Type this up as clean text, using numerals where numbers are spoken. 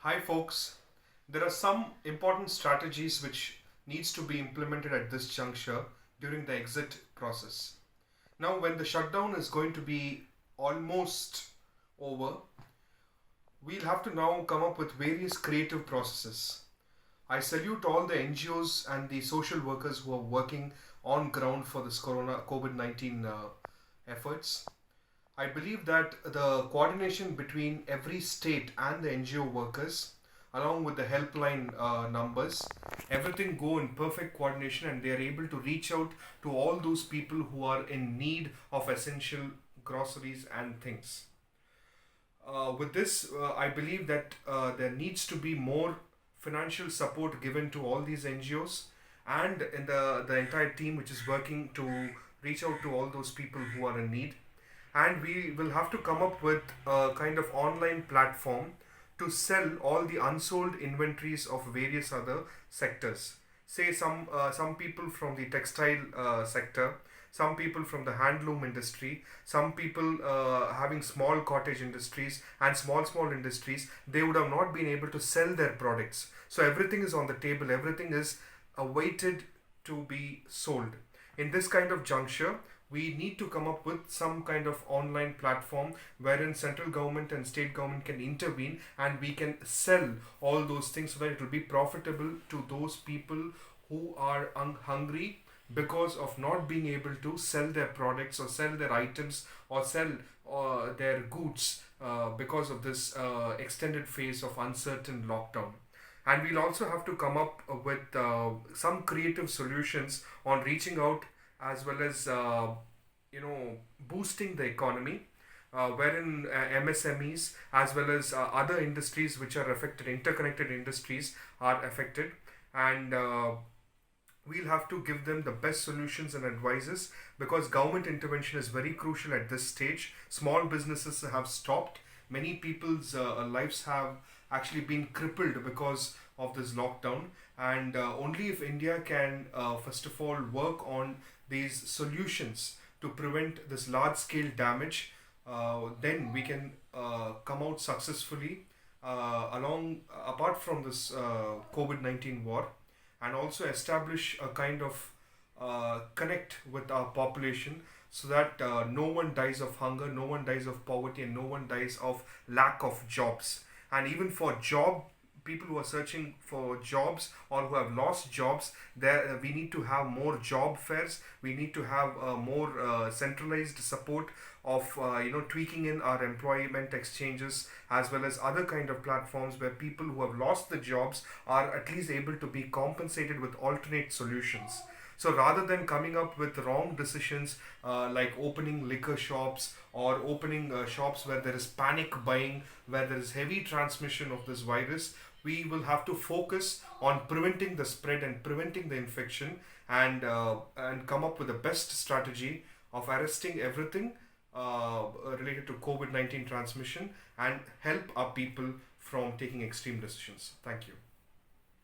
Hi folks, there are some important strategies which needs to be implemented at this juncture during the exit process. Now when the shutdown is going to be almost over, we'll have to now come up with various creative processes. I salute all the NGOs and the social workers who are working on ground for this COVID-19 efforts. I believe that the coordination between every state and the NGO workers, along with the helpline numbers, everything go in perfect coordination and they are able to reach out to all those people who are in need of essential groceries and things. With this, I believe that there needs to be more financial support given to all these NGOs and in the entire team which is working to reach out to all those people who are in need. And we will have to come up with a kind of online platform to sell all the unsold inventories of various other sectors. Say some people from the textile sector, some people from the handloom industry, some people having small cottage industries and small industries, they would have not been able to sell their products. So everything is on the table, everything is awaited to be sold. In this kind of juncture, we need to come up with some kind of online platform wherein central government and state government can intervene and we can sell all those things so that it will be profitable to those people who are hungry because of not being able to sell their products or sell their items or sell their goods because of this extended phase of uncertain lockdown. And we'll also have to come up with some creative solutions on reaching out as well as boosting the economy, wherein MSMEs as well as other industries which are affected, interconnected industries are affected, and we'll have to give them the best solutions and advices because government intervention is very crucial at this stage. Small businesses have stopped. Many people's lives have actually been crippled because of this lockdown, and only if India can, first of all, work on these solutions to prevent this large scale damage, then we can come out successfully along apart from this COVID-19 war, and also establish a kind of connect with our population so that no one dies of hunger, no one dies of poverty, and no one dies of lack of jobs. And even for job people who are searching for jobs or who have lost jobs, there we need to have more job fairs. We need to have more centralized support of tweaking in our employment exchanges as well as other kind of platforms where people who have lost the jobs are at least able to be compensated with alternate solutions. So rather than coming up with wrong decisions like opening liquor shops or opening shops where there is panic buying, where there is heavy transmission of this virus, we will have to focus on preventing the spread and preventing the infection, and come up with the best strategy of arresting everything related to COVID-19 transmission and help our people from taking extreme decisions. Thank you.